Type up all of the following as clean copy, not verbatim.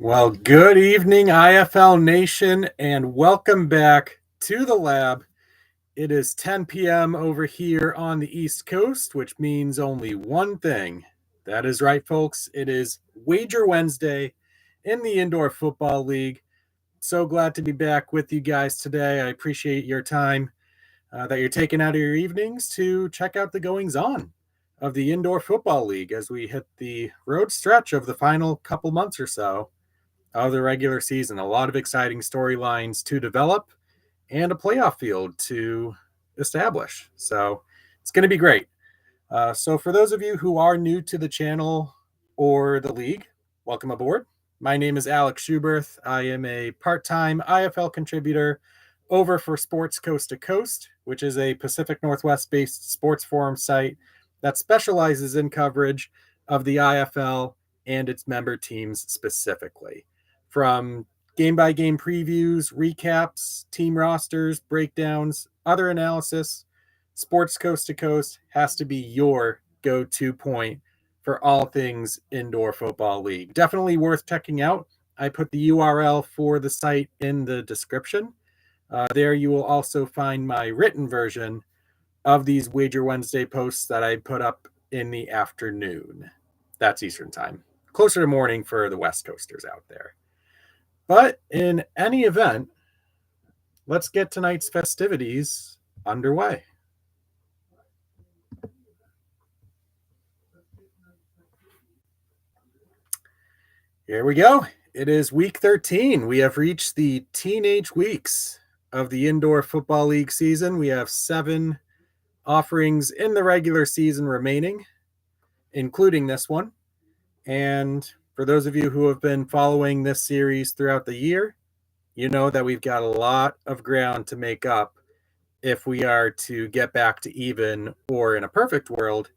Well, good evening, IFL Nation, and welcome back to the lab. It is 10 p.m. over here on the East Coast, which means only one thing. That is right, folks. It is Wager Wednesday in the Indoor Football League. So glad to be back with you guys today. I appreciate your time that you're taking out of your evenings to check out the goings-on of the Indoor Football League as we hit the road stretch of the final couple months or so of the regular season. A lot of exciting storylines to develop and a playoff field to establish. So it's going to be great. So for those of you who are new to the channel or the league, welcome aboard. My name is Alex Schuberth. I am a part-time IFL contributor over for Sports Coast to Coast, which is a Pacific Northwest-based sports forum site that specializes in coverage of the IFL and its member teams specifically. From game-by-game previews, recaps, team rosters, breakdowns, other analysis, Sports Coast to Coast has to be your go-to point for all things Indoor Football League. Definitely worth checking out. I put the URL for the site in the description. There you will also find my written version of these Wager Wednesday posts that I put up in the afternoon. That's Eastern time. Closer to morning for the West Coasters out there. But in any event, let's get tonight's festivities underway. Here we go. It is week 13. We have reached the teenage weeks of the Indoor Football League season. We have 7 offerings in the regular season remaining, including this one. And for those of you who have been following this series throughout the year, you know that we've got a lot of ground to make up if we are to get back to even, or in a perfect world,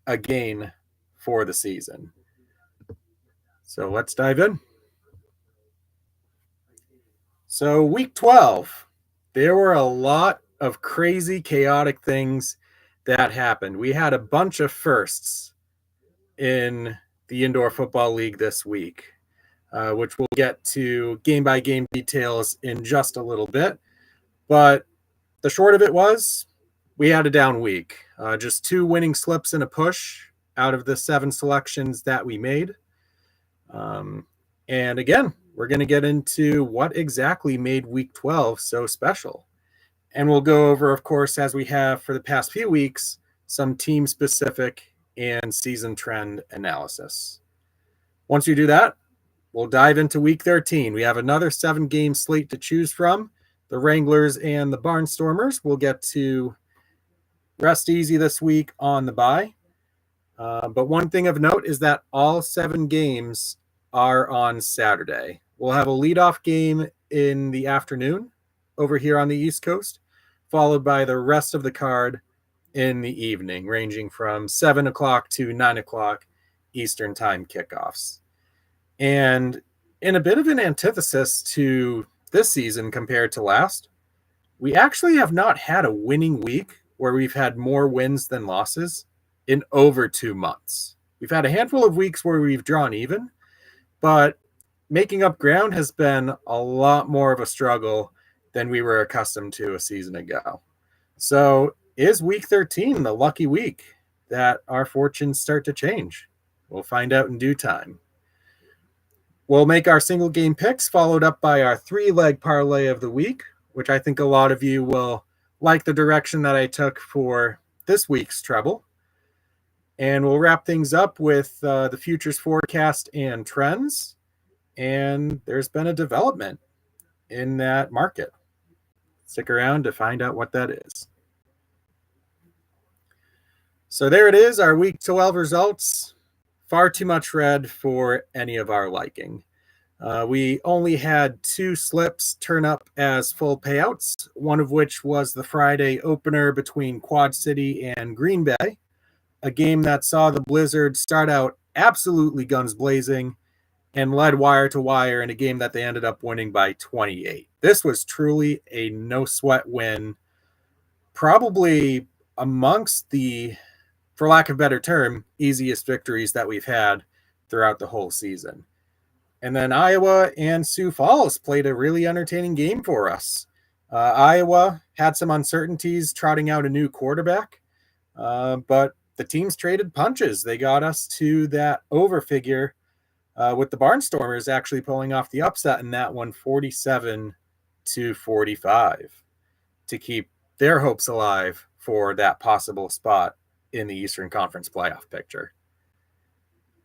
a gain for the season. So let's dive in. So week 12, there were a lot of crazy, chaotic things that happened. We had a bunch of firsts in the Indoor Football League this week, which we'll get to game-by-game details in just a little bit. But the short of it was we had a down week. Just 2 winning slips and a push out of the 7 selections that we made. And again, we're going to get into what exactly made week 12 so special. And we'll go over, of course, as we have for the past few weeks, some team-specific and season trend analysis. Once you do that, we'll dive into week 13. We have another 7-game slate to choose from. The Wranglers and the Barnstormers will get to rest easy this week on the bye. But one thing of note is that all 7 games are on Saturday. We'll have a leadoff game in the afternoon over here on the East Coast, followed by the rest of the card in the evening, ranging from 7 o'clock to 9 o'clock Eastern time kickoffs. And in a bit of an antithesis to this season compared to last, we actually have not had a winning week where we've had more wins than losses in over 2 months. We've had a handful of weeks where we've drawn even, but making up ground has been a lot more of a struggle than we were accustomed to a season ago. So is week 13 the lucky week that our fortunes start to change? We'll find out in due time. We'll make our single game picks, followed up by our 3-leg parlay of the week, which I think a lot of you will like the direction that I took for this week's treble. And we'll wrap things up with the futures forecast and trends. And there's been a development in that market. Stick around to find out what that is. So there it is, our week 12 results. Far too much red for any of our liking. We only had 2 slips turn up as full payouts, one of which was the Friday opener between Quad City and Green Bay, a game that saw the Blizzard start out absolutely guns blazing and led wire to wire in a game that they ended up winning by 28. This was truly a no sweat win, probably amongst the, for lack of a better term, easiest victories that we've had throughout the whole season. And then Iowa and Sioux Falls played a really entertaining game for us. Iowa had some uncertainties trotting out a new quarterback, but the teams traded punches. They got us to that over figure, with the Barnstormers actually pulling off the upset in that one, 47-45, to keep their hopes alive for that possible spot in the Eastern Conference playoff picture.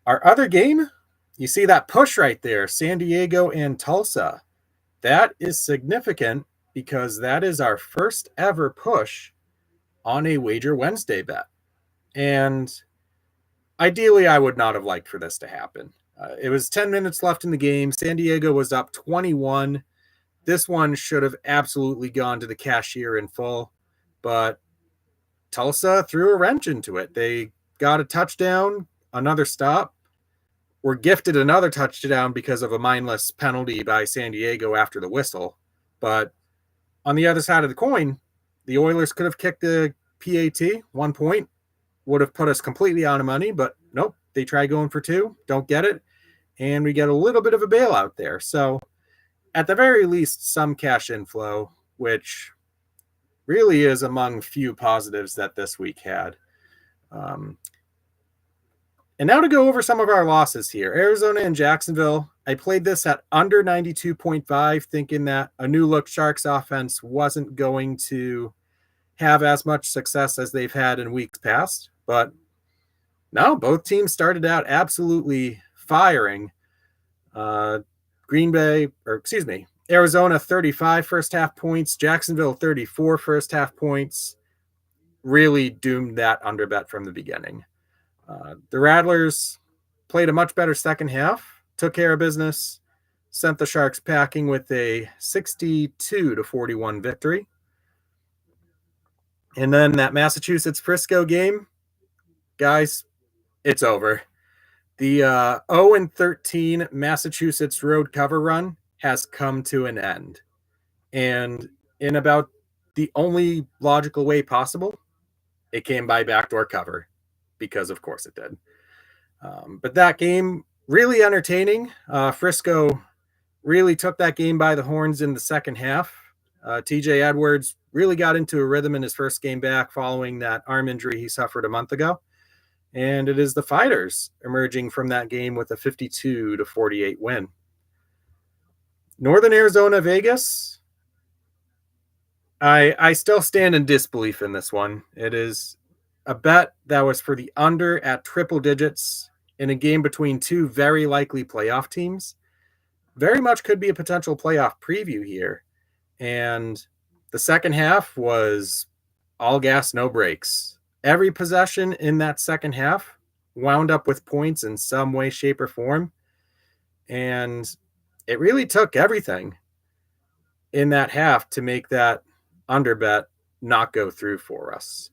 Our other game, you see that push right there, San Diego and Tulsa. That is significant because that is our first ever push on a Wager Wednesday bet. And ideally, I would not have liked for this to happen. It was 10 minutes left in the game. San Diego was up 21. This one should have absolutely gone to the cashier in full, but Tulsa threw a wrench into it. They got a touchdown, another stop, were gifted another touchdown because of a mindless penalty by San Diego after the whistle. But on the other side of the coin, the Oilers could have kicked the PAT, 1 point, would have put us completely out of money, but nope, they try going for 2, don't get it, and we get a little bit of a bailout there. So at the very least, some cash inflow, which really is among few positives that this week had. And now to go over some of our losses here. Arizona and Jacksonville. I played this at under 92.5, thinking that a new look Sharks offense wasn't going to have as much success as they've had in weeks past. But no, both teams started out absolutely firing. Arizona 35 first half points, Jacksonville 34 first half points. Really doomed that under bet from the beginning. The Rattlers played a much better second half, took care of business, sent the Sharks packing with a 62-41 victory. And then that Massachusetts-Frisco game, guys, it's over. The 0-13 Massachusetts road cover run has come to an end. And in about the only logical way possible, it came by backdoor cover, because of course it did. But that game, really entertaining. Frisco really took that game by the horns in the second half. TJ Edwards really got into a rhythm in his first game back following that arm injury he suffered a month ago. And it is the Fighters emerging from that game with a 52-48 win. Northern Arizona, Vegas. I still stand in disbelief in this one. It is a bet that was for the under at triple digits in a game between two very likely playoff teams. Very much could be a potential playoff preview here. And the second half was all gas, no brakes. Every possession in that second half wound up with points in some way, shape, or form. And it really took everything in that half to make that under bet not go through for us.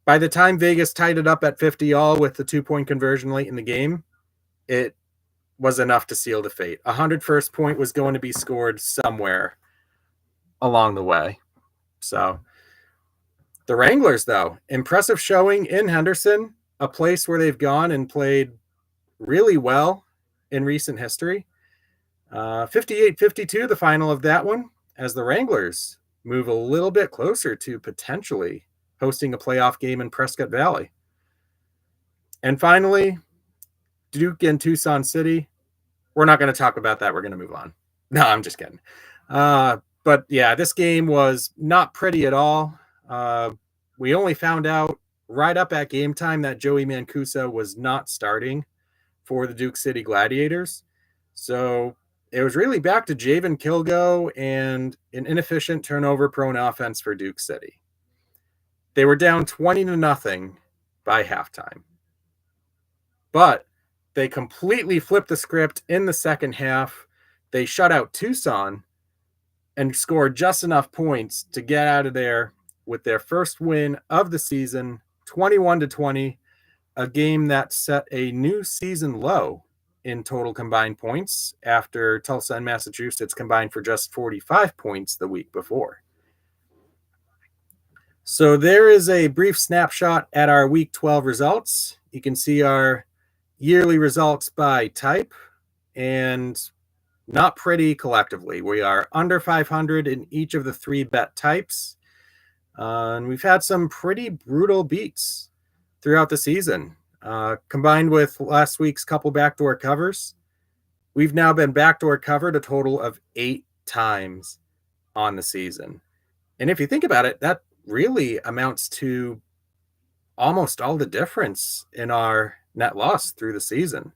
By the time Vegas tied it up at 50 all with the 2-point conversion late in the game, it was enough to seal the fate. 100 first point was going to be scored somewhere along the way. So the Wranglers, though, impressive showing in Henderson, a place where they've gone and played really well in recent history. 58-52, the final of that one, as the Wranglers move a little bit closer to potentially hosting a playoff game in Prescott Valley. And finally, Duke and Tucson City. We're not going to talk about that. We're going to move on. No, I'm just kidding. But yeah, this game was not pretty at all. We only found out right up at game time that Joey Mancuso was not starting for the Duke City Gladiators. So it was really back to Javen Kilgo and an inefficient turnover-prone offense for Duke City. They were down 20-0 by halftime. But They completely flipped the script in the second half. They shut out Tucson and scored just enough points to get out of there with their first win of the season, 21-20, a game that set a new season low in total combined points after Tulsa and Massachusetts combined for just 45 points the week before. So there is a brief snapshot at our week 12 results. You can see our yearly results by type, and not pretty collectively. We are under 500 in each of the 3 bet types. And we've had some pretty brutal beats throughout the season. Combined with last week's couple backdoor covers, we've now been backdoor covered a total of 8 times on the season. And if you think about it, that really amounts to almost all the difference in our net loss through the season.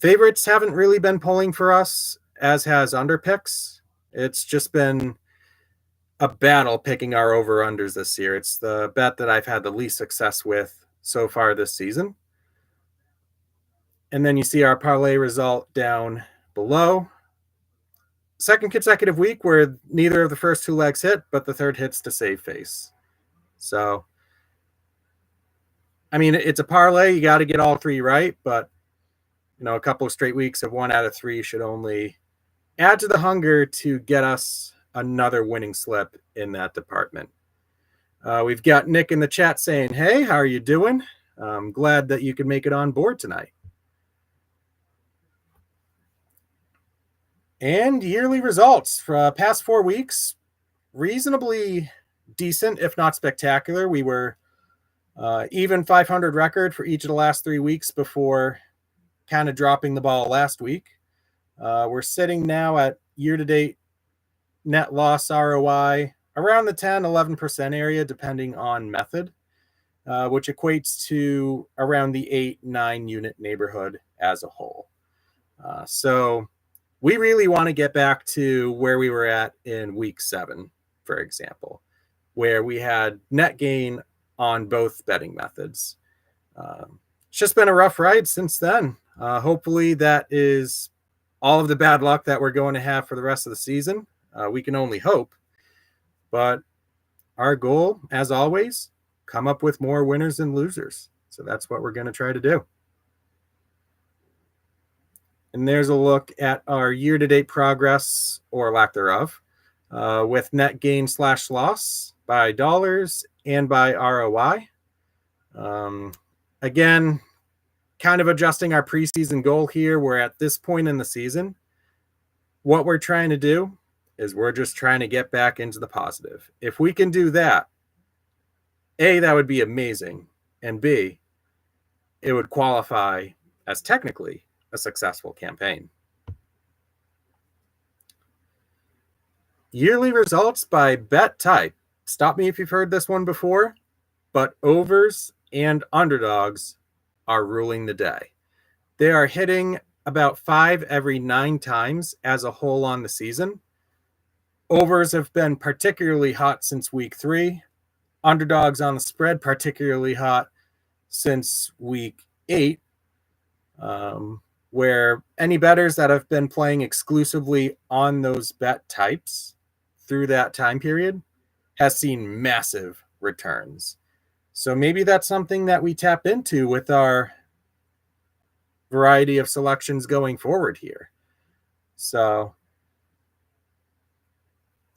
Favorites haven't really been pulling for us, as has underpicks. It's just been a battle picking our over-unders this year. It's the bet that I've had the least success with so far this season. And then you see our parlay result down below. Second consecutive week where neither of the first 2 legs hit, but the third hits to save face. So, I mean, it's a parlay. You got to get all 3 right, but a couple of straight weeks of 1 out of 3 should only add to the hunger to get us another winning slip in that department. We've got Nick in the chat saying, hey, how are you doing? I'm glad that you could make it on board tonight. And yearly results for past 4 weeks, reasonably decent, if not spectacular. We were even 500 record for each of the last 3 weeks before kind of dropping the ball last week. We're sitting now at year-to-date net loss ROI around the 10-11% area, depending on method, which equates to around the 8-9 unit neighborhood as a whole. So we really want to get back to where we were at in week 7, for example, where we had net gain on both betting methods. It's just been a rough ride since then. Hopefully that is all of the bad luck that we're going to have for the rest of the season. We can only hope. But our goal, as always, come up with more winners than losers. So that's what we're going to try to do. And there's a look at our year-to-date progress, or lack thereof, with net gain/loss by dollars and by ROI. Again, kind of adjusting our preseason goal here. We're at this point in the season. What we're trying to do is we're just trying to get back into the positive. If we can do that, A, that would be amazing. And B, it would qualify as technically a successful campaign. Yearly results by bet type. Stop me if you've heard this one before, but overs and underdogs are ruling the day. They are hitting about 5 every 9 times as a whole on the season. Overs have been particularly hot since week 3. Underdogs on the spread particularly hot since week 8. Where any bettors that have been playing exclusively on those bet types through that time period has seen massive returns. So maybe that's something that we tap into with our variety of selections going forward here. So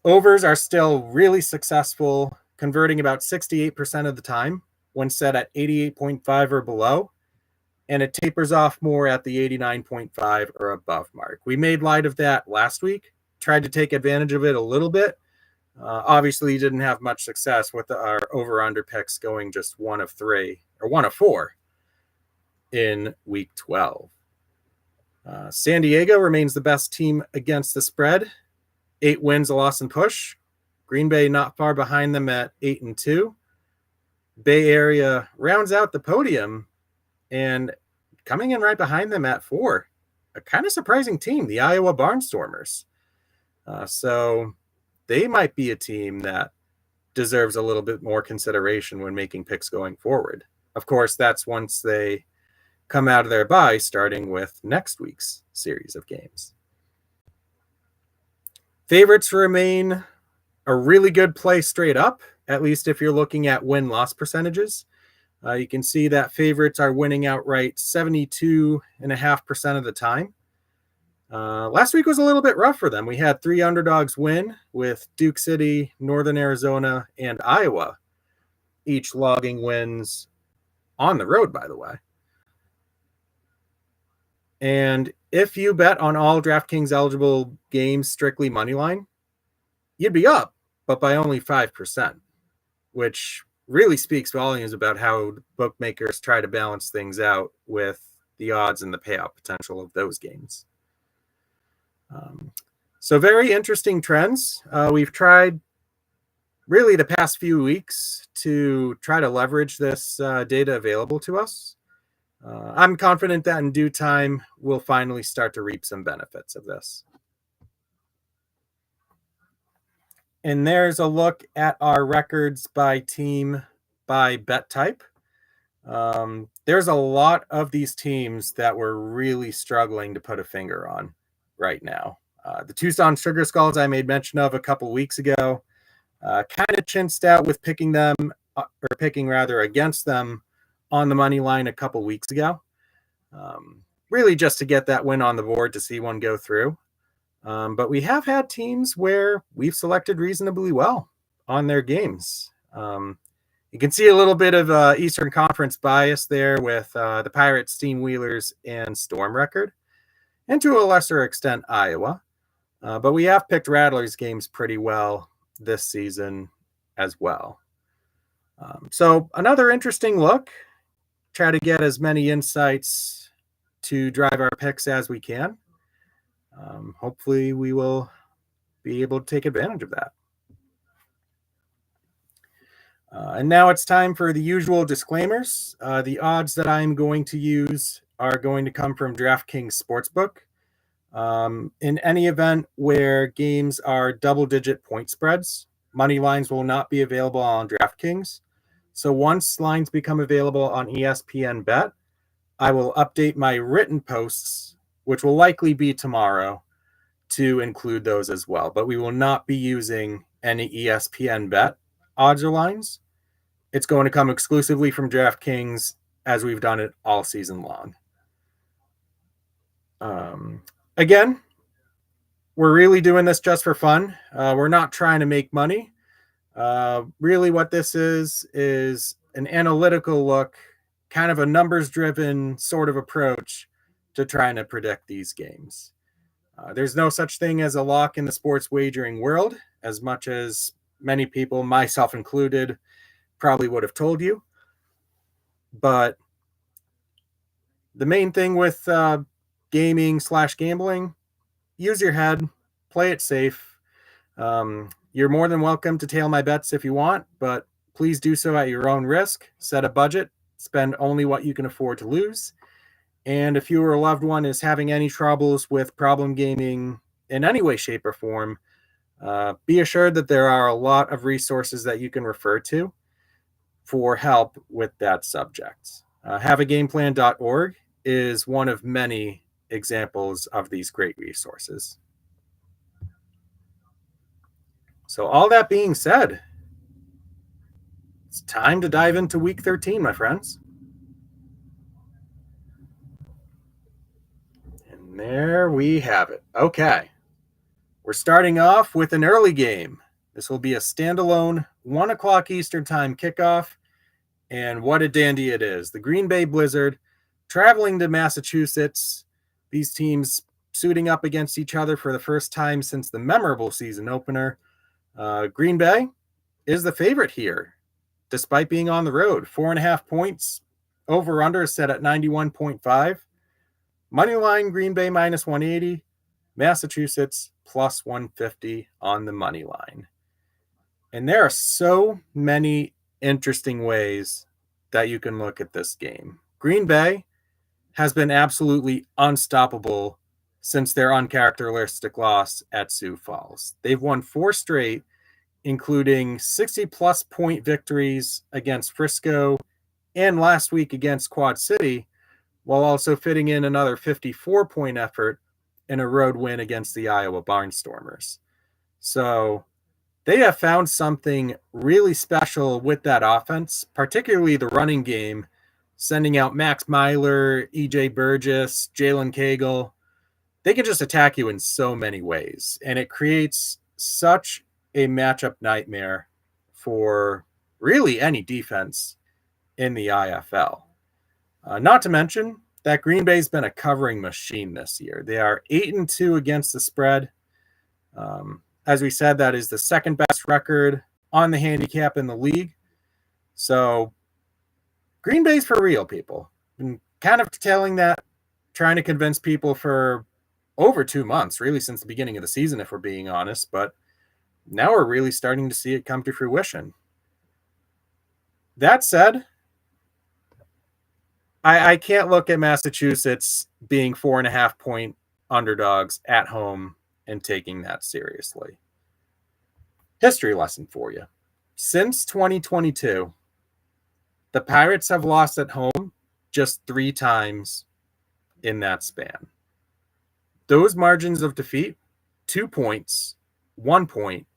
overs are still really successful, converting about 68% of the time when set at 88.5 or below. And it tapers off more at the 89.5 or above mark. We made light of that last week, tried to take advantage of it a little bit. Obviously, didn't have much success with our over-under picks going just 1 of 3 or 1 of 4 in week 12. San Diego remains the best team against the spread. 8 wins, a loss, and push. Green Bay not far behind them at 8-2. Bay Area rounds out the podium and coming in right behind them at 4, a kind of surprising team, the Iowa Barnstormers. So they might be a team that deserves a little bit more consideration when making picks going forward. Of course, that's once they come out of their bye, starting with next week's series of games. Favorites remain a really good play straight up, at least if you're looking at win-loss percentages. You can see that favorites are winning outright 72.5% of the time. Last week was a little bit rough for them. We had 3 underdogs win, with Duke City, Northern Arizona, and Iowa each logging wins on the road, by the way. And if you bet on all DraftKings eligible games strictly moneyline, you'd be up, but by only 5%, which really speaks volumes about how bookmakers try to balance things out with the odds and the payout potential of those games. So very interesting trends. We've tried really the past few weeks to try to leverage this data available to us. I'm confident that in due time, we'll finally start to reap some benefits of this. And there's a look at our records by team, by bet type. There's a lot of these teams that we're really struggling to put a finger on right now. The Tucson Sugar Skulls I made mention of a couple weeks ago, kind of chinched out with picking against them on the money line a couple weeks ago. Really just to get that win on the board to see one go through. But we have had teams where we've selected reasonably well on their games. You can see a little bit of Eastern Conference bias there with the Pirates, Steam Wheelers, and Storm record, and to a lesser extent, Iowa. But we have picked Rattlers games pretty well this season as well. So another interesting look. Try to get as many insights to drive our picks as we can. Hopefully we will be able to take advantage of that. And now it's time for the usual disclaimers. The odds that I'm going to use are going to come from DraftKings Sportsbook. In any event where games are double-digit point spreads, money lines will not be available on DraftKings. So once lines become available on ESPN Bet, I will update my written posts, which will likely be tomorrow, to include those as well. But we will not be using any ESPN Bet odds or lines. It's going to come exclusively from DraftKings, as we've done it all season long. Again, we're really doing this just for fun. We're not trying to make money. Really what this is an analytical look, kind of a numbers-driven sort of approach to trying to predict these games. There's no such thing as a lock in the sports wagering world, as much as many people, myself included, probably would have told you. But the main thing with gaming/gambling, use your head, play it safe. You're more than welcome to tail my bets if you want, but please do so at your own risk. Set a budget, spend only what you can afford to lose. And if you or a loved one is having any troubles with problem gaming in any way, shape, or form, be assured that there are a lot of resources that you can refer to for help with that subject. Haveagameplan.org is one of many examples of these great resources. So all that being said, it's time to dive into week 13, my friends. And there we have it. Okay. We're starting off with an early game. This will be a standalone 1 o'clock Eastern time kickoff. And what a dandy it is. The Green Bay Blizzard traveling to Massachusetts. These teams suiting up against each other for the first time since the memorable season opener. Green Bay is the favorite here, despite being on the road. 4.5 points. Over-under is set at 91.5. Moneyline Green Bay minus 180. Massachusetts plus 150 on the money line. And there are so many interesting ways that you can look at this game. Green Bay has been absolutely unstoppable since their uncharacteristic loss at Sioux Falls. They've won 4 straight, including 60-plus point victories against Frisco and last week against Quad City, while also fitting in another 54-point effort in a road win against the Iowa Barnstormers. So they have found something really special with that offense, particularly the running game, sending out Max Myler, EJ Burgess, Jalen Cagle. They can just attack you in so many ways, and it creates such a matchup nightmare for really any defense in the IFL. Not to mention that Green Bay's been a covering machine this year. They are 8-2 against the spread. As we said, that is the second best record on the handicap in the league. So Green Bay's for real, people. Been kind of trying to convince people for over 2 months, really since the beginning of the season, if we're being honest. But now we're really starting to see it come to fruition. That said, I can't look at Massachusetts being 4.5-point underdogs at home and taking that seriously. History lesson for you. Since 2022, the Pirates have lost at home just 3 times in that span. Those margins of defeat, 2 points, 1 point,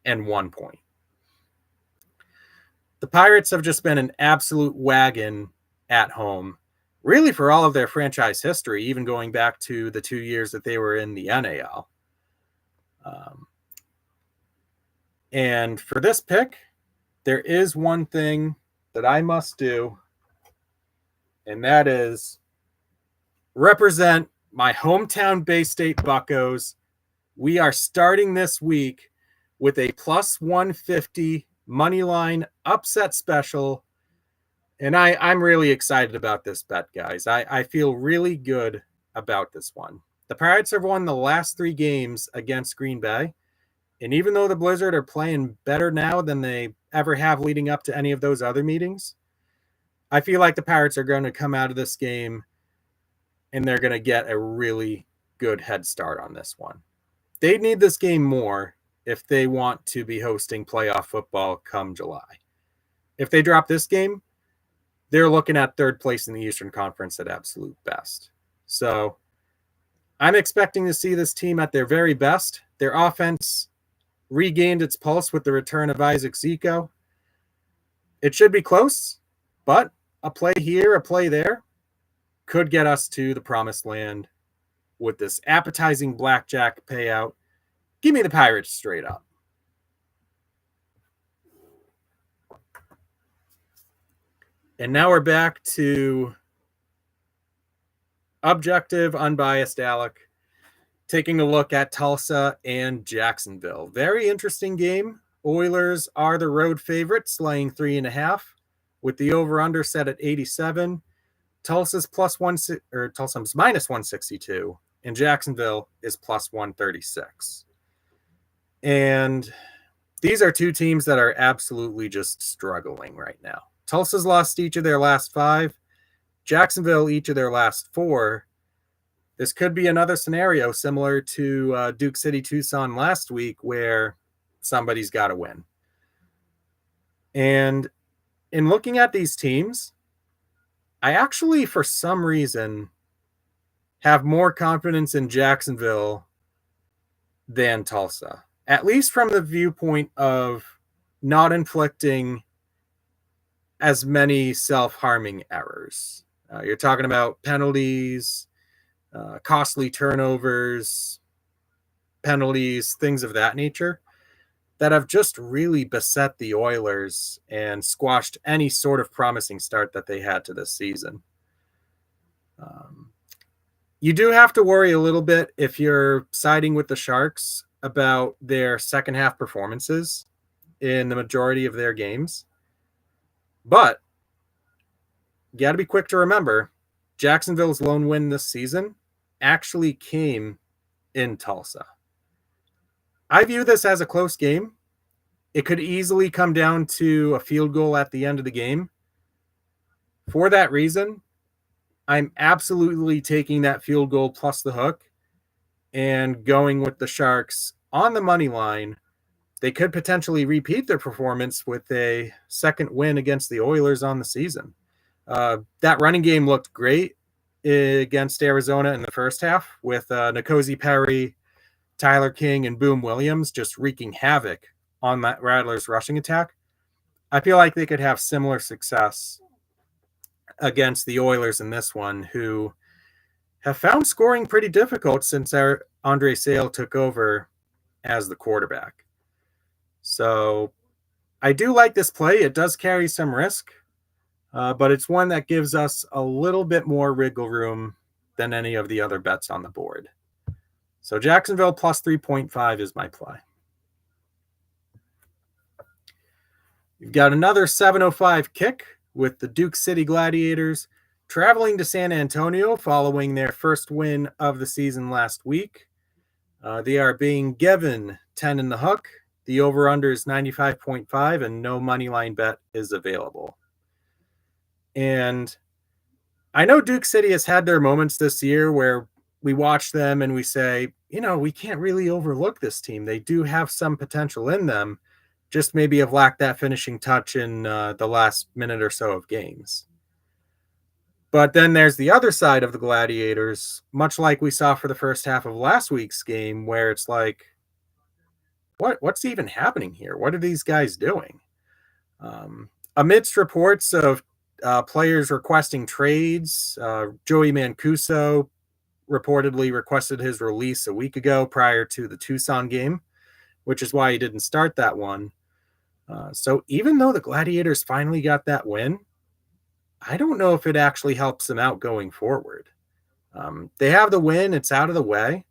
and 1 point. The Pirates have just been an absolute wagon at home, really for all of their franchise history, even going back to the 2 years that they were in the NAL. And for this pick, there is one thing that I must do, and that is represent my hometown Bay State Buccos. We are starting this week with a plus 150 moneyline upset special. And I'm really excited about this bet, guys. I feel really good about this one. The Pirates have won the last 3 games against Green Bay. And even though the Blizzard are playing better now than they ever have leading up to any of those other meetings, I feel like the Pirates are going to come out of this game and they're going to get a really good head start on this one. They need this game more if they want to be hosting playoff football come July. If they drop this game, they're looking at 3rd place in the Eastern Conference at absolute best. So I'm expecting to see this team at their very best. Their offense regained its pulse with the return of Isaac Zico. It should be close, but a play here, a play there could get us to the promised land with this appetizing blackjack payout. Give me the Pirates straight up. And now we're back to objective, unbiased Alec, taking a look at Tulsa and Jacksonville. Very interesting game. Oilers are the road favorites, laying 3.5, with the over/under set at 87. Tulsa's minus 162, and Jacksonville is plus 136. And these are 2 teams that are absolutely just struggling right now. Tulsa's lost each of their last 5. Jacksonville each of their last 4. This could be another scenario similar to Duke City Tucson last week where somebody's got to win. And in looking at these teams, I actually, for some reason, have more confidence in Jacksonville than Tulsa, at least from the viewpoint of not inflicting as many self-harming errors. You're talking about penalties, costly turnovers, penalties, things of that nature that have just really beset the Oilers and squashed any sort of promising start that they had to this season. You do have to worry a little bit if you're siding with the Sharks about their second half performances in the majority of their games. But you got to be quick to remember, Jacksonville's lone win this season actually came in Tulsa. I view this as a close game. It could easily come down to a field goal at the end of the game. For that reason, I'm absolutely taking that field goal plus the hook and going with the Sharks on the money line. They could potentially repeat their performance with a second win against the Oilers on the season. That running game looked great against Arizona in the first half with N'Kosi Perry, Tyler King, and Boom Williams just wreaking havoc on that Rattlers rushing attack. I feel like they could have similar success against the Oilers in this one, who have found scoring pretty difficult since Andre Sale took over as the quarterback. So I do like this play. It does carry some risk, but it's one that gives us a little bit more wiggle room than any of the other bets on the board. So Jacksonville plus 3.5 is my play. You've got another 7:05 kick with the Duke City Gladiators traveling to San Antonio following their first win of the season last week. They are being given 10 in the hook. The over-under is 95.5, and no money line bet is available. And I know Duke City has had their moments this year where we watch them and we say, we can't really overlook this team. They do have some potential in them, just maybe have lacked that finishing touch in the last minute or so of games. But then there's the other side of the Gladiators, much like we saw for the first half of last week's game, where it's like, what's even happening here? What are these guys doing? Amidst reports of players requesting trades, Joey Mancuso reportedly requested his release a week ago prior to the Tucson game, which is why he didn't start that one. So even though the Gladiators finally got that win, I don't know if it actually helps them out going forward. They have the win. It's out of the way.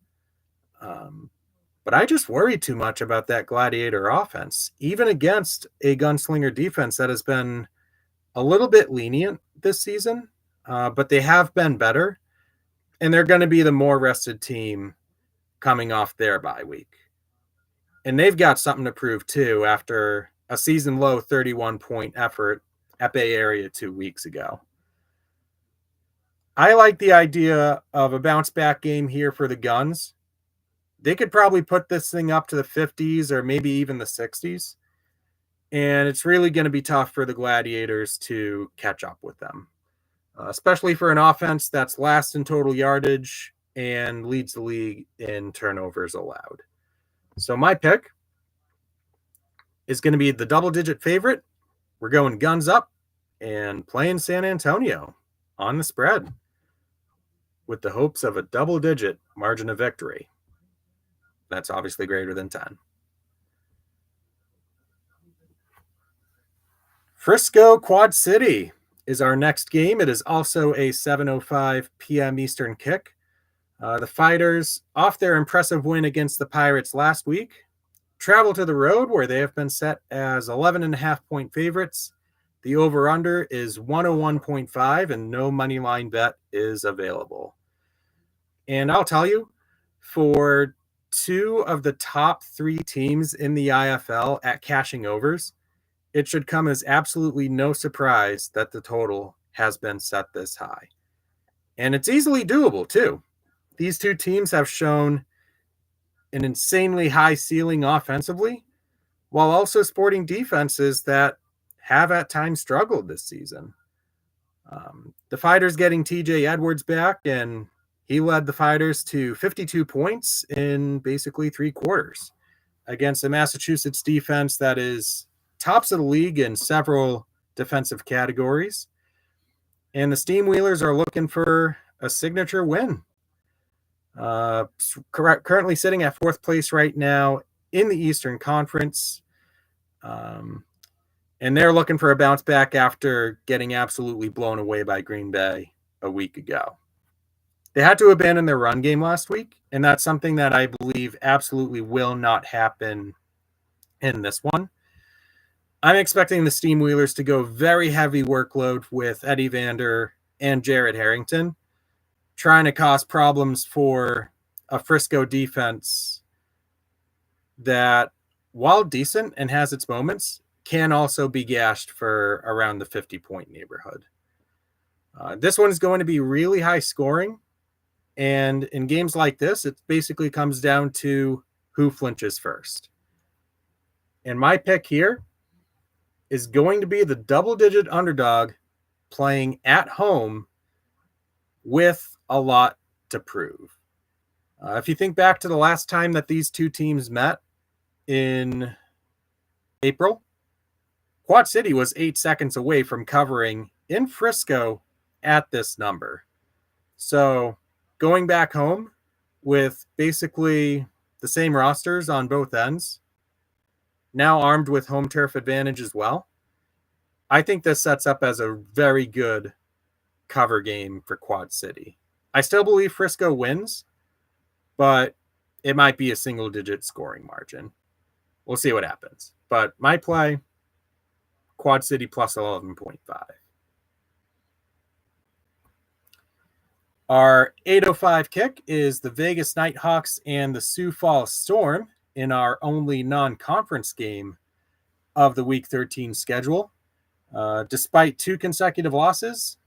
But I just worry too much about that Gladiator offense, even against a gunslinger defense that has been a little bit lenient this season, but they have been better, and they're going to be the more rested team coming off their bye week. And they've got something to prove, too, after a season-low 31-point effort at Bay Area 2 weeks ago. I like the idea of a bounce-back game here for the Guns. They could probably put this thing up to the 50s or maybe even the 60s. And it's really going to be tough for the Gladiators to catch up with them, especially for an offense that's last in total yardage and leads the league in turnovers allowed. So my pick is going to be the double-digit favorite. We're going Guns up and playing San Antonio on the spread with the hopes of a double-digit margin of victory. That's obviously greater than 10. Frisco Quad City is our next game. It is also a 7:05 p.m. Eastern kick. The Fighters, off their impressive win against the Pirates last week, travel to the road where they have been set as 11.5-point favorites. The over-under is 101.5, and no money line bet is available. And I'll tell you, for two of the top three teams in the IFL at cashing overs, it should come as absolutely no surprise that the total has been set this high. And it's easily doable, too. These two teams have shown an insanely high ceiling offensively, while also sporting defenses that have at times struggled this season. The Fighters getting TJ Edwards back, and he led the Fighters to 52 points in basically 3 quarters against a Massachusetts defense that is tops of the league in several defensive categories. And the Steamwheelers are looking for a signature win. Currently sitting at 4th place right now in the Eastern Conference. And they're looking for a bounce back after getting absolutely blown away by Green Bay a week ago. They had to abandon their run game last week, and that's something that I believe absolutely will not happen in this one. I'm expecting the Steamwheelers to go very heavy workload with Eddie Vander and Jared Harrington, trying to cause problems for a Frisco defense that, while decent and has its moments, can also be gashed for around the 50-point neighborhood. This one is going to be really high scoring, and in games like this, it basically comes down to who flinches first. And my pick here is going to be the double-digit underdog playing at home with a lot to prove. If you think back to the last time that these two teams met in April, Quad City was 8 seconds away from covering in Frisco at this number. So going back home with basically the same rosters on both ends, now armed with home turf advantage as well, I think this sets up as a very good cover game for Quad City. I still believe Frisco wins, but it might be a single-digit scoring margin. We'll see what happens. But my play, Quad City plus 11.5. Our 8:05 kick is the Vegas Nighthawks and the Sioux Falls Storm in our only non-conference game of the Week 13 schedule. Despite 2 consecutive losses,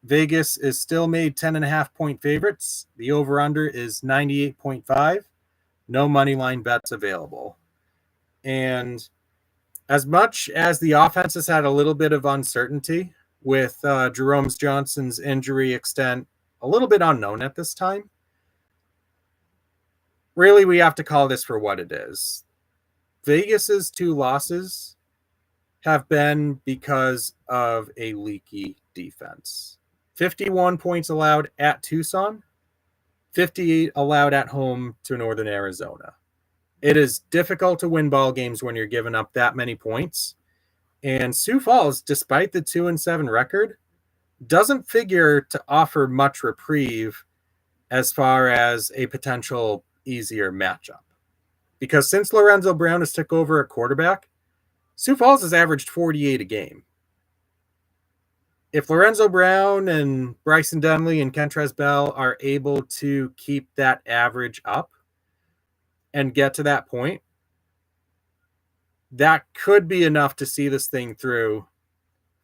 Vegas is still made 10.5-point favorites. The over-under is 98.5. No money line bets available. And as much as the offense has had a little bit of uncertainty with Jerome Johnson's injury extent a little bit unknown at this time, really we have to call this for what it is. Vegas's 2 losses have been because of a leaky defense. 51 points allowed at Tucson, 58 allowed at home to Northern Arizona. It is difficult to win ball games when you're giving up that many points. And Sioux Falls, despite the 2-7 record, doesn't figure to offer much reprieve as far as a potential easier matchup. Because since Lorenzo Brown has took over at quarterback, Sioux Falls has averaged 48 a game. If Lorenzo Brown and Bryson Denley and Kentrez Bell are able to keep that average up and get to that point, that could be enough to see this thing through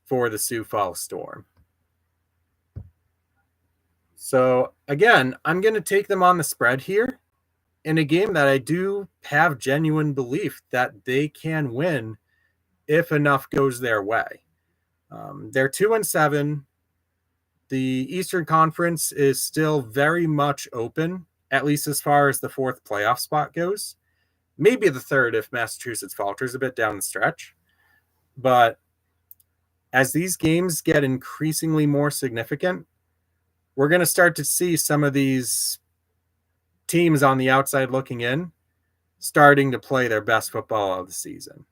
for the Sioux Falls Storm. So again, I'm going to take them on the spread here in a game that I do have genuine belief that they can win if enough goes their way. They're 2-7. The Eastern Conference is still very much open, at least as far as the 4th playoff spot goes. Maybe the 3rd if Massachusetts falters a bit down the stretch. But as these games get increasingly more significant, we're going to start to see some of these teams on the outside looking in starting to play their best football of the season.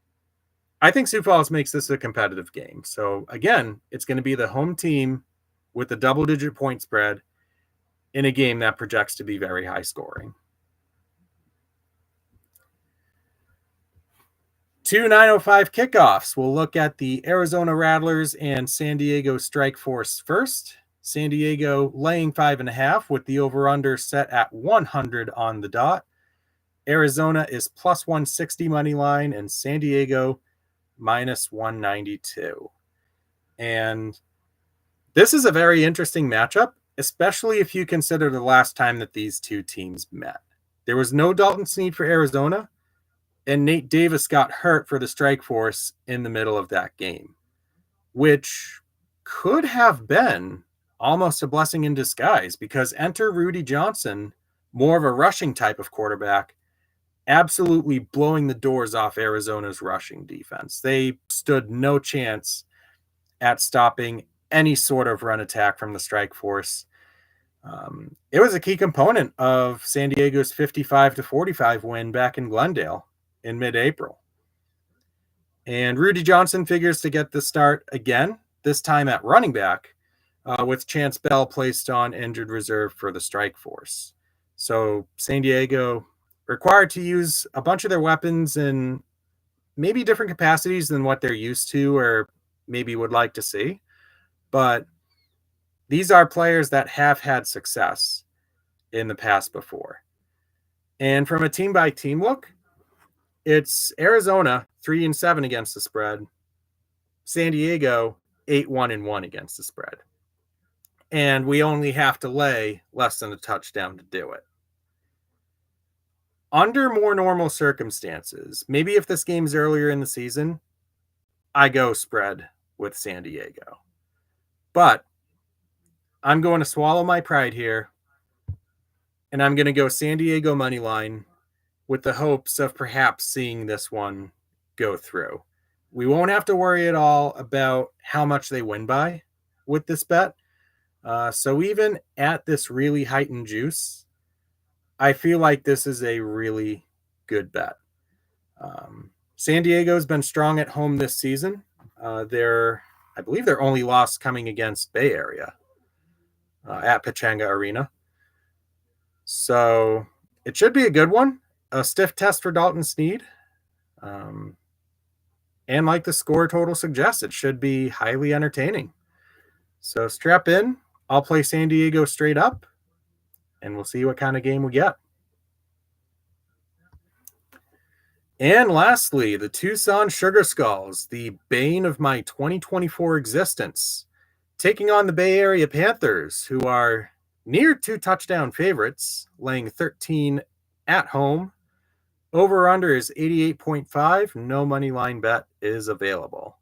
I think Sioux Falls makes this a competitive game. So again, it's going to be the home team with the double-digit point spread in a game that projects to be very high scoring. 2 9:05 kickoffs. We'll look at the Arizona Rattlers and San Diego Strike Force first. San Diego laying 5.5 with the over-under set at 100 on the dot. Arizona is plus 160 money line and San Diego minus 192. And this is a very interesting matchup, especially if you consider the last time that these two teams met. There was no Dalton Snead for Arizona, and Nate Davis got hurt for the Strike Force in the middle of that game, which could have been almost a blessing in disguise because enter Rudy Johnson, more of a rushing type of quarterback, absolutely blowing the doors off Arizona's rushing defense. They stood no chance at stopping any sort of run attack from the Strike Force. It was a key component of San Diego's 55-45 win back in Glendale in mid-April. And Rudy Johnson figures to get the start again, this time at running back, with Chance Bell placed on injured reserve for the Strike Force. So San Diego required to use a bunch of their weapons in maybe different capacities than what they're used to or maybe would like to see. But these are players that have had success in the past before. And from a team-by-team look, it's Arizona 3-7 against the spread, San Diego 8-1-1 against the spread. And we only have to lay less than a touchdown to do it. Under more normal circumstances, maybe if this game's earlier in the season, I go spread with San Diego. But I'm going to swallow my pride here, and I'm going to go San Diego money line with the hopes of perhaps seeing this one go through. We won't have to worry at all about how much they win by with this bet. So even at this really heightened juice, I feel like this is a really good bet. San Diego's been strong at home this season. I believe their only loss coming against Bay Area at Pechanga Arena. So it should be a good one. A stiff test for Dalton Sneed. And like the score total suggests, it should be highly entertaining. So strap in. I'll play San Diego straight up, and we'll see what kind of game we get. And lastly, the Tucson Sugar Skulls, the bane of my 2024 existence, taking on the Bay Area Panthers, who are near 2-touchdown favorites, laying 13 at home. Over-under is 88.5. No money line bet is available.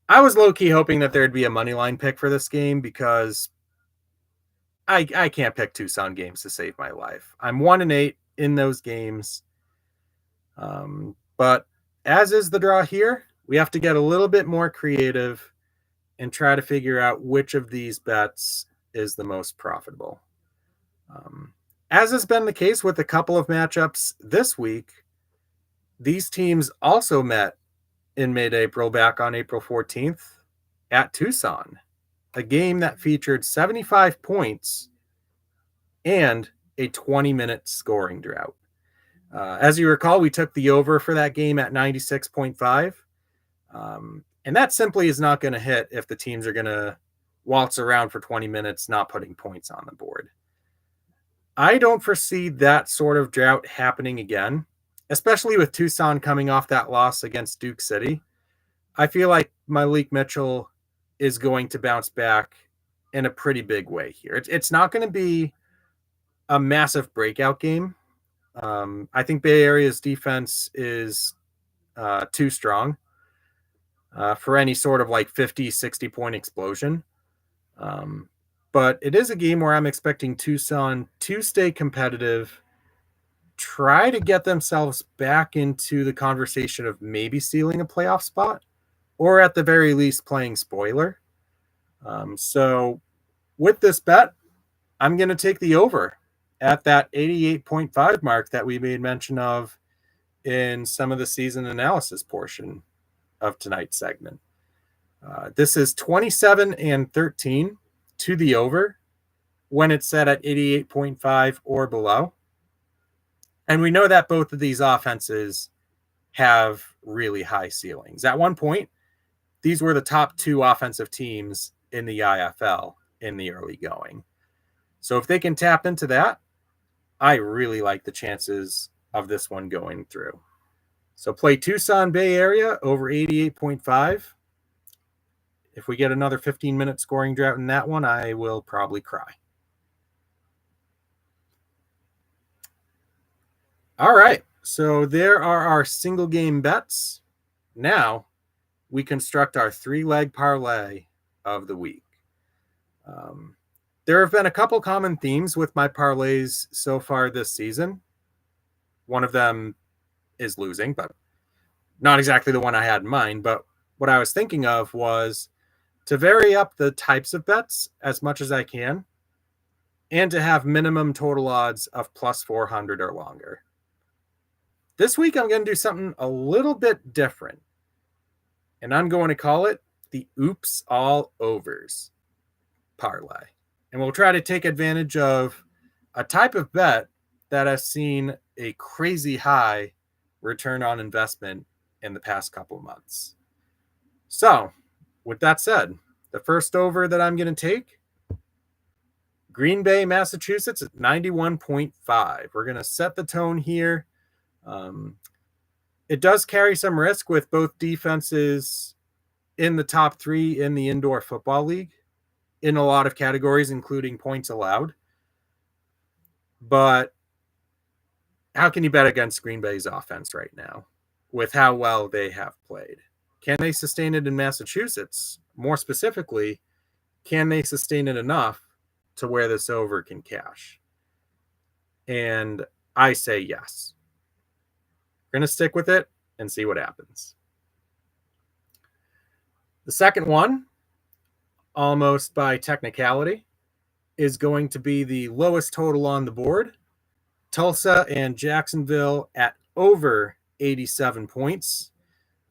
I was low-key hoping that there'd be a money line pick for this game because I can't pick Tucson games to save my life. I'm 1-8 in those games. But as is the draw here, we have to get a little bit more creative and try to figure out which of these bets is the most profitable. As has been the case with a couple of matchups this week, these teams also met in mid-April, back on April 14th at Tucson, a game that featured 75 points and a 20-minute scoring drought. As you recall, we took the over for that game at 96.5. And that simply is not going to hit if the teams are going to waltz around for 20 minutes, not putting points on the board. I don't foresee that sort of drought happening again, especially with Tucson coming off that loss against Duke City. I feel like Malik Mitchell is going to bounce back in a pretty big way here. It's not going to be a massive breakout game. I think Bay Area's defense is too strong for any sort of like 50, 60-point explosion. But it is a game where I'm expecting Tucson to stay competitive, try to get themselves back into the conversation of maybe stealing a playoff spot, or at the very least playing spoiler. So with this bet, I'm going to take the over at that 88.5 mark that we made mention of in some of the season analysis portion of tonight's segment. This is 27-13 to the over when it's set at 88.5 or below. And we know that both of these offenses have really high ceilings. At one point, these were the top two offensive teams in the IFL in the early going. So if they can tap into that, I really like the chances of this one going through. So play Tucson Bay Area over 88.5. If we get another 15-minute scoring drought in that one, I will probably cry. All right, so there are our single game bets. Now we construct our 3-leg parlay of the week. There have been a couple common themes with my parlays so far this season. One of them is losing, but not exactly the one I had in mind. But what I was thinking of was to vary up the types of bets as much as I can and to have minimum total odds of plus 400 or longer. This week, I'm going to do something a little bit different, and I'm going to call it the Oops All Overs parlay. And we'll try to take advantage of a type of bet that has seen a crazy high return on investment in the past couple of months. So, with that said, the first over that I'm going to take, Green Bay, Massachusetts at 91.5. We're going to set the tone here. It does carry some risk with both defenses in the top 3 in the indoor football league in a lot of categories, including points allowed. But how can you bet against Green Bay's offense right now with how well they have played? Can they sustain it in Massachusetts? more specifically, can they sustain it enough to where this over can cash? And I say yes. We're going to stick with it and see what happens. The second one, almost by technicality, is going to be the lowest total on the board. Tulsa and Jacksonville at over 87 points.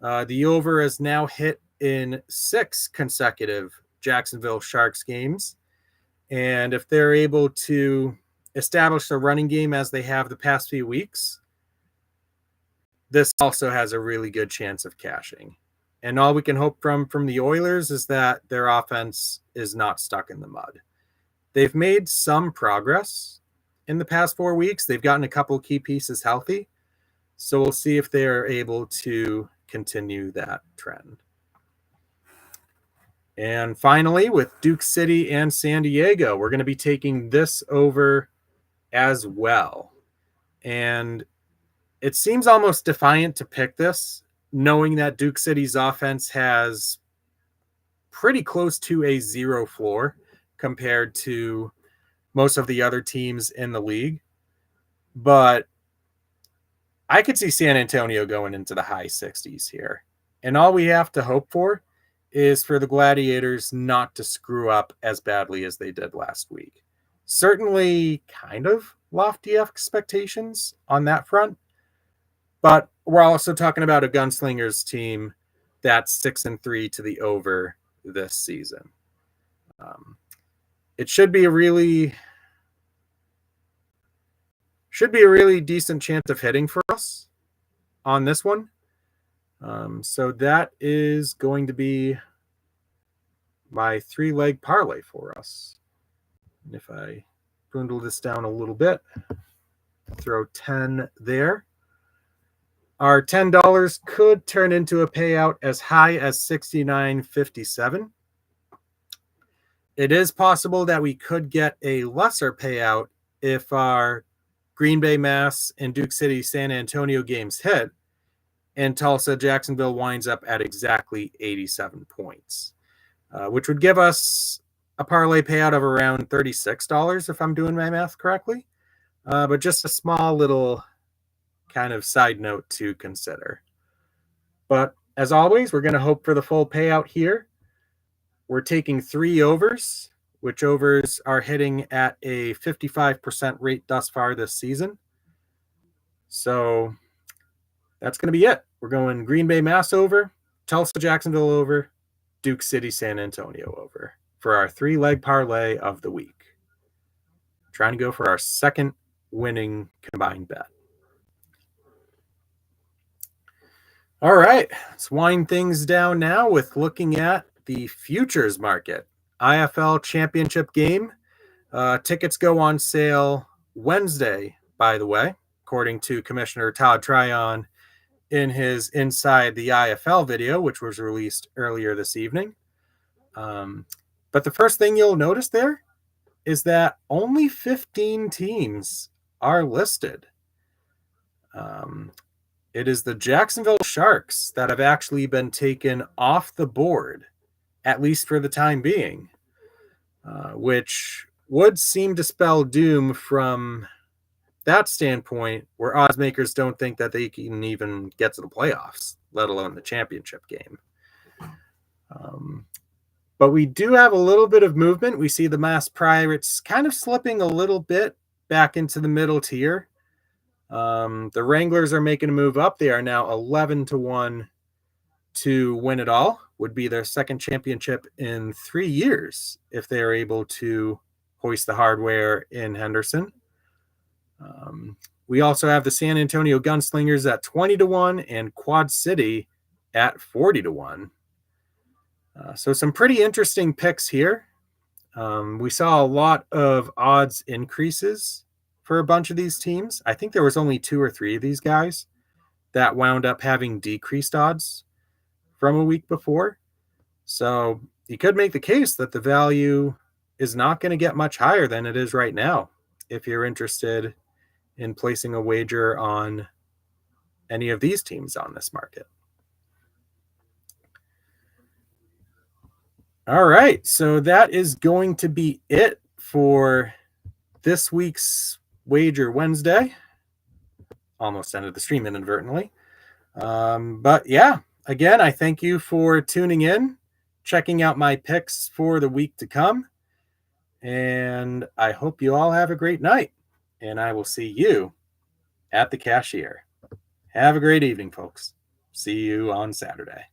The over is now hit in 6 consecutive Jacksonville Sharks games. And if they're able to establish a running game as they have the past few weeks, this also has a really good chance of cashing. And all we can hope from the Oilers is that their offense is not stuck in the mud. They've made some progress in the past 4 weeks. They've gotten a couple key pieces healthy. So we'll see if they're able to continue that trend. And finally, with Duke City and San Diego, we're going to be taking this over as well. And it seems almost defiant to pick this, knowing that Duke City's offense has pretty close to a 0 floor compared to most of the other teams in the league. But I could see San Antonio going into the high 60s here. And all we have to hope for is for the Gladiators not to screw up as badly as they did last week. Certainly kind of lofty expectations on that front. But we're also talking about a Gunslingers team that's 6-3 to the over this season. It should be a really decent chance of hitting for us on this one. So that is going to be my 3-leg parlay for us. And if I dwindle this down a little bit, throw 10 there. Our $10 could turn into a payout as high as $69.57. It is possible that we could get a lesser payout if our Green Bay, Mass, and Duke City, San Antonio games hit, and Tulsa, Jacksonville winds up at exactly 87 points, which would give us a parlay payout of around $36 if I'm doing my math correctly. But just a small little kind of side note to consider. But as always, we're going to hope for the full payout here. We're taking 3 overs, which overs are hitting at a 55% rate thus far this season. So that's going to be it. We're going Green Bay, Mass over, Tulsa, Jacksonville over, Duke City, San Antonio over for our 3-leg parlay of the week. Trying to go for our second winning combined bet. All right, let's wind things down now with looking at the futures market. IFL championship game. Tickets go on sale Wednesday, by the way, according to Commissioner Todd Tryon in his Inside the IFL video, which was released earlier this evening. But the first thing you'll notice there is that only 15 teams are listed. It is the Jacksonville Sharks that have actually been taken off the board, at least for the time being, which would seem to spell doom from that standpoint, where odds makers don't think that they can even get to the playoffs, let alone the championship game. But we do have a little bit of movement. We see the Mass Pirates kind of slipping a little bit back into the middle tier. The Wranglers are making a move up. They are now 11-1 to win it all. Would be their second championship in 3 years if they are able to hoist the hardware in Henderson. We also have the San Antonio Gunslingers at 20-1 and Quad City at 40-1. So some pretty interesting picks here. We saw a lot of odds increases for a bunch of these teams. I think there was only 2 or 3 of these guys that wound up having decreased odds from a week before. So you could make the case that the value is not going to get much higher than it is right now if you're interested in placing a wager on any of these teams on this market. All right. So that is going to be it for this week's Wager Wednesday. Almost ended the stream inadvertently. But yeah, again, I thank you for tuning in, checking out my picks for the week to come. And I hope you all have a great night. And I will see you at the cashier. Have a great evening, folks. See you on Saturday.